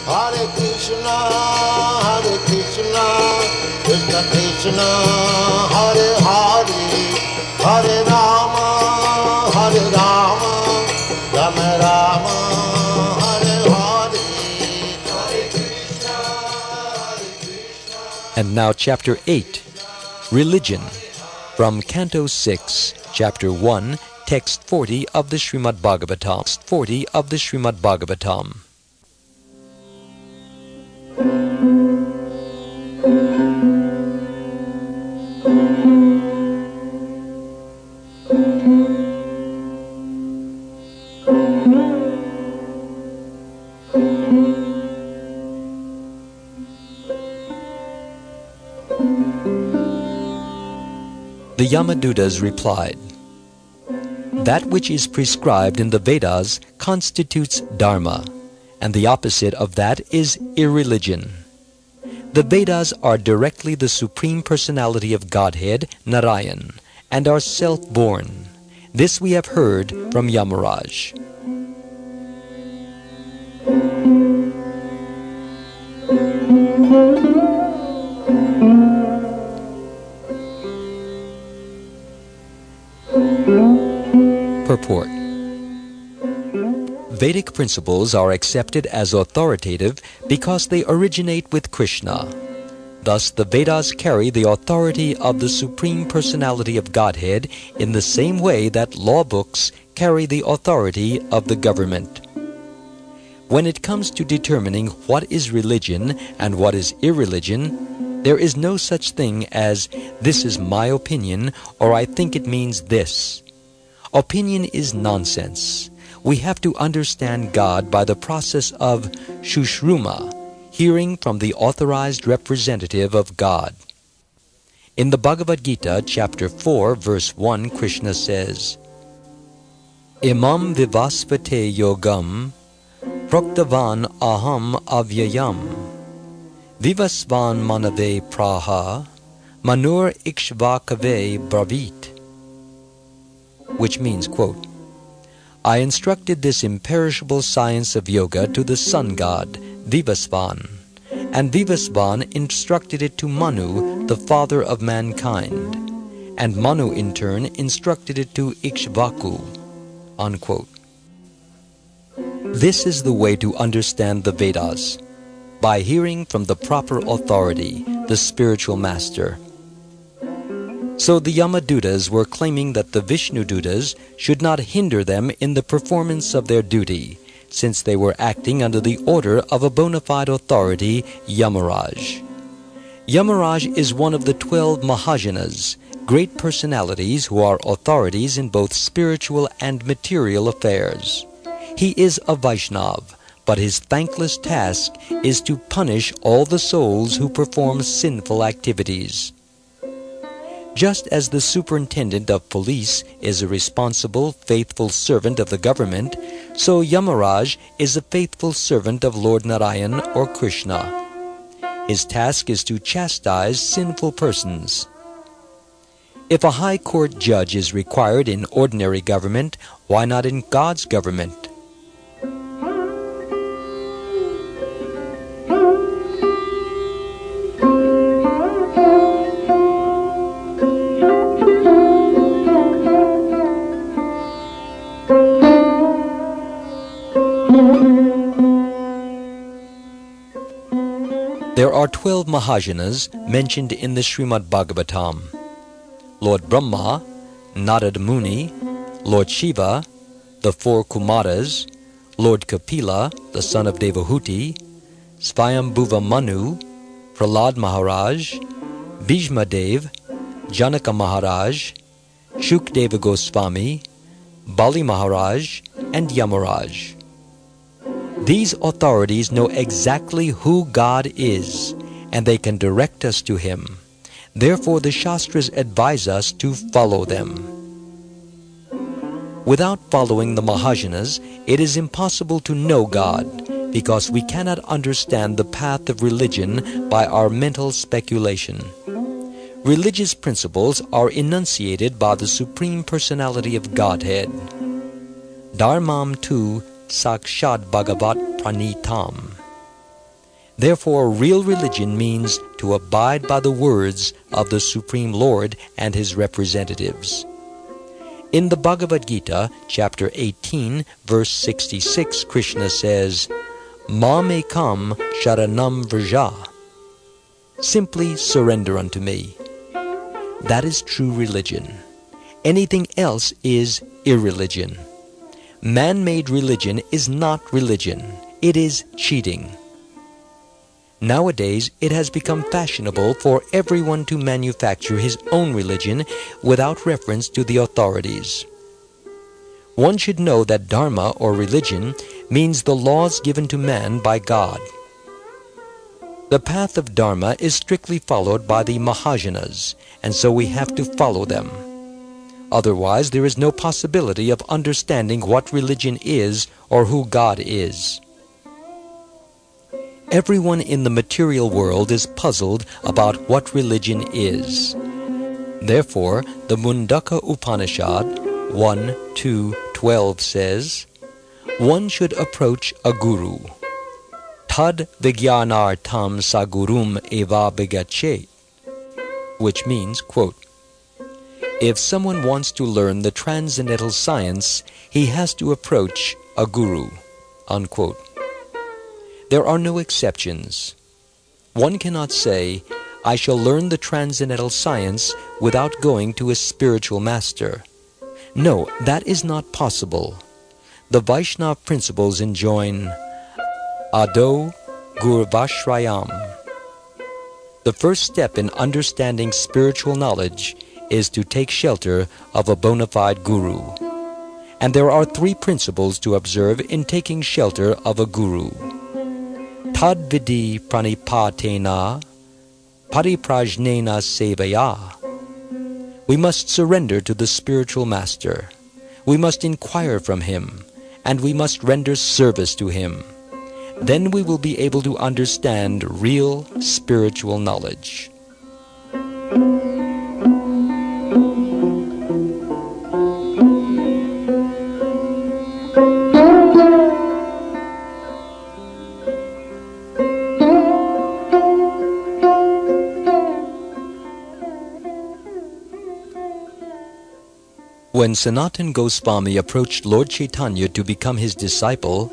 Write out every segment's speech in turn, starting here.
Hare Krishna, Krishna Krishna, Hare Hare, Hare Rama, Rama Rama, Hare Hare, Hare Krishna, And now Chapter 8, Religion, from Canto 6, Chapter 1, Text 40 of the Srimad Bhagavatam. The Yamadutas replied, "That which is prescribed in the Vedas constitutes dharma, and the opposite of that is irreligion. The Vedas are directly the Supreme Personality of Godhead, Narayan, and are self-born. This we have heard from Yamaraj." Purport. Vedic principles are accepted as authoritative because they originate with Krishna. Thus, the Vedas carry the authority of the Supreme Personality of Godhead in the same way that law books carry the authority of the government. When it comes to determining what is religion and what is irreligion, there is no such thing as, "This is my opinion," or "I think it means this." Opinion is nonsense. We have to understand God by the process of Shushruma, hearing from the authorized representative of God. In the Bhagavad Gita, chapter 4, verse 1, Krishna says, "Imam vivaspate yogam, proktavan aham avyayam, vivasvan manave praha, manur ikshvakave bravit," which means, quote, "I instructed this imperishable science of yoga to the sun god, Vivasvan, and Vivasvan instructed it to Manu, the father of mankind, and Manu in turn instructed it to Ikshvaku," unquote. This is the way to understand the Vedas, by hearing from the proper authority, the spiritual master. So the Yamadutas were claiming that the Vishnudutas should not hinder them in the performance of their duty, since they were acting under the order of a bona fide authority, Yamaraj. Yamaraj is one of the 12 Mahajanas, great personalities who are authorities in both spiritual and material affairs. He is a Vaishnav, but his thankless task is to punish all the souls who perform sinful activities. Just as the superintendent of police is a responsible, faithful servant of the government, so Yamaraj is a faithful servant of Lord Narayan or Krishna. His task is to chastise sinful persons. If a high court judge is required in ordinary government, why not in God's government? There are 12 Mahajanas mentioned in the Srimad Bhagavatam. Lord Brahma, Narad Muni, Lord Shiva, the 4 Kumaras, Lord Kapila, the son of Devahuti, Svayambhuva Manu, Prahlad Maharaj, Bhishma Dev, Janaka Maharaj, Shukdeva Goswami, Bali Maharaj, and Yamaraj. These authorities know exactly who God is, and they can direct us to Him. Therefore, the Shastras advise us to follow them. Without following the Mahajanas, it is impossible to know God, because we cannot understand the path of religion by our mental speculation. Religious principles are enunciated by the Supreme Personality of Godhead. Dharmam tu Sakshad Bhagavat Pranitam. Therefore, real religion means to abide by the words of the Supreme Lord and His representatives. In the Bhagavad Gita, chapter 18, verse 66, Krishna says, "Mam ekam sharanam vraja." Simply surrender unto me. That is true religion. Anything else is irreligion. Man-made religion is not religion. It is cheating. Nowadays, it has become fashionable for everyone to manufacture his own religion without reference to the authorities. One should know that dharma, or religion, means the laws given to man by God. The path of dharma is strictly followed by the Mahajanas, and so we have to follow them. Otherwise, there is no possibility of understanding what religion is or who God is. Everyone in the material world is puzzled about what religion is. Therefore, the Mundaka Upanishad 1:2:12 says, one should approach a guru. Tad vigyanartam sagurum eva bigachet, which means, quote, if someone wants to learn the transcendental science, he has to approach a guru, unquote. There are no exceptions. One cannot say, I shall learn the transcendental science without going to a spiritual master. No, that is not possible. The Vaishnava principles enjoin Ado Gurvashrayam. The first step in understanding spiritual knowledge is to take shelter of a bona fide guru. And there are 3 principles to observe in taking shelter of a guru. Tad vidi pranipatena pariprajnena sevaya. We must surrender to the spiritual master. We must inquire from him, and we must render service to him. Then we will be able to understand real spiritual knowledge. When Sanatan Goswami approached Lord Chaitanya to become his disciple,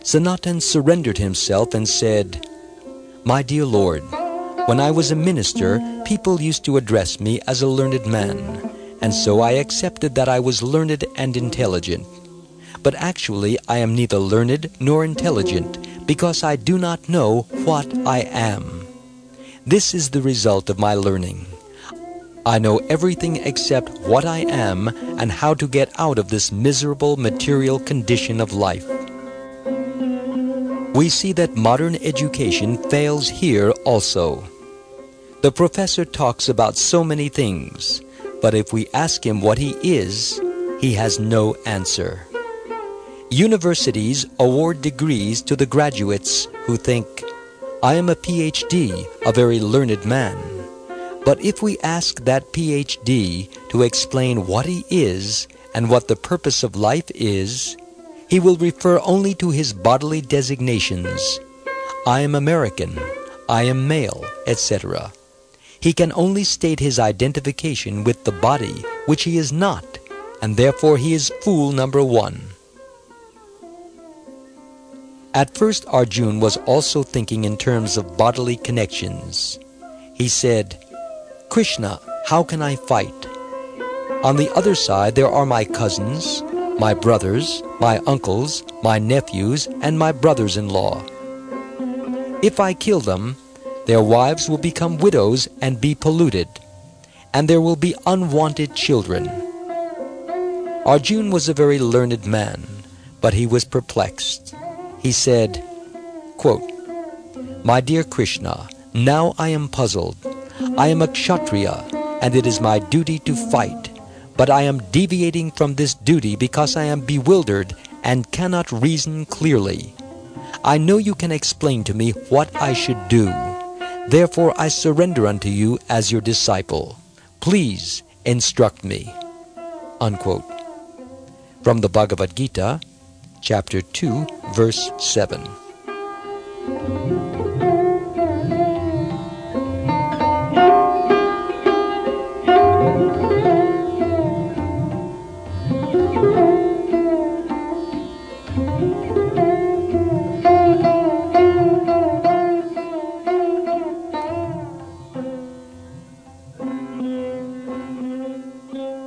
Sanatan surrendered himself and said, My dear Lord, when I was a minister, people used to address me as a learned man, and so I accepted that I was learned and intelligent. But actually I am neither learned nor intelligent, because I do not know what I am. This is the result of my learning. I know everything except what I am and how to get out of this miserable material condition of life. We see that modern education fails here also. The professor talks about so many things, but if we ask him what he is, he has no answer. Universities award degrees to the graduates who think, I am a PhD, a very learned man. But if we ask that PhD to explain what he is and what the purpose of life is, he will refer only to his bodily designations. I am American, I am male, etc. He can only state his identification with the body, which he is not, and therefore he is fool number 1. At first Arjuna was also thinking in terms of bodily connections. He said, Krishna, how can I fight? On the other side there are my cousins, my brothers, my uncles, my nephews, and my brothers-in-law. If I kill them, their wives will become widows and be polluted, and there will be unwanted children. Arjuna was a very learned man, but he was perplexed. He said, quote, My dear Krishna, now I am puzzled. I am a Kshatriya, and it is my duty to fight. But I am deviating from this duty because I am bewildered and cannot reason clearly. I know you can explain to me what I should do. Therefore I surrender unto you as your disciple. Please instruct me. Unquote. From the Bhagavad Gita, chapter 2, verse 7.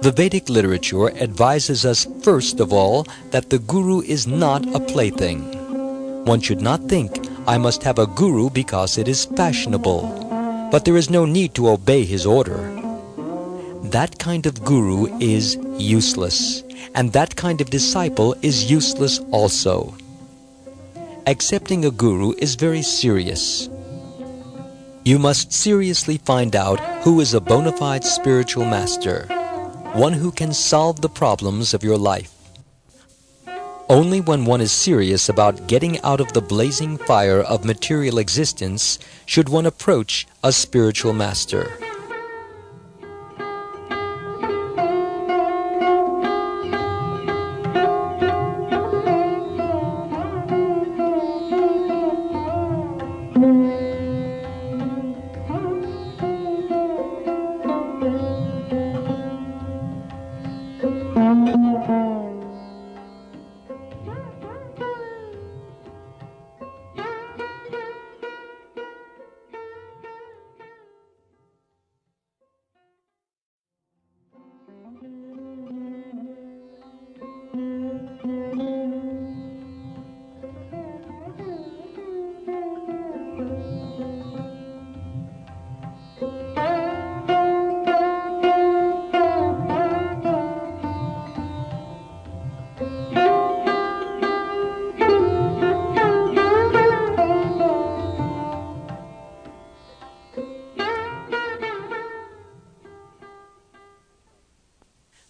The Vedic literature advises us first of all that the guru is not a plaything. One should not think, I must have a guru because it is fashionable, but there is no need to obey his order. That kind of guru is useless, and that kind of disciple is useless also. Accepting a guru is very serious. You must seriously find out who is a bona fide spiritual master, one who can solve the problems of your life. Only when one is serious about getting out of the blazing fire of material existence should one approach a spiritual master.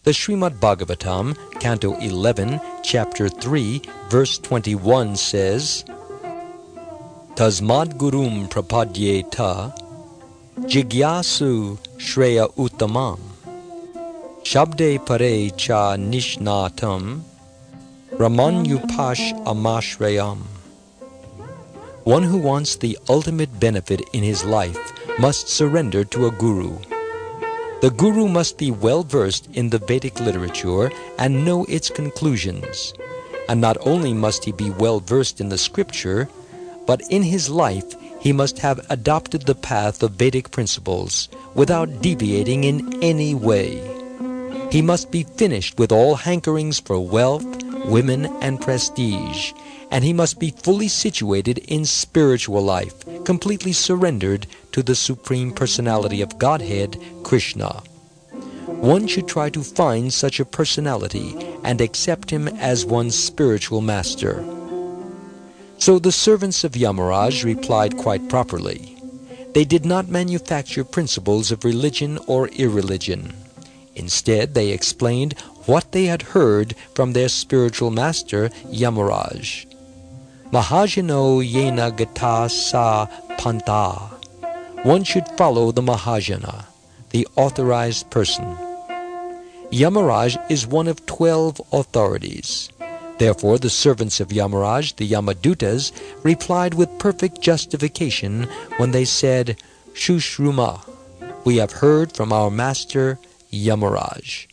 The Srimad Bhagavatam, Canto 11, Chapter 3, Verse 21 says, Tasmad Gurum Prapadyeta Jigyasu Shreya Uttamam Shabde Pare Cha Nishnatam Ramanyupash Amashrayam. One who wants the ultimate benefit in his life must surrender to a guru. The guru must be well versed in the Vedic literature and know its conclusions. And not only must he be well versed in the scripture, but in his life he must have adopted the path of Vedic principles without deviating in any way. He must be finished with all hankerings for wealth, women, and prestige, and he must be fully situated in spiritual life, completely surrendered to the Supreme Personality of Godhead, Krishna. One should try to find such a personality and accept him as one's spiritual master. So the servants of Yamaraj replied quite properly. They did not manufacture principles of religion or irreligion. Instead, they explained what they had heard from their spiritual master, Yamaraj. Mahajano yena gata sa panta. One should follow the Mahajana, the authorized person. Yamaraj is one of 12 authorities. Therefore, the servants of Yamaraj, the Yamadutas, replied with perfect justification when they said, Shushruma, we have heard from our master Yamaraj.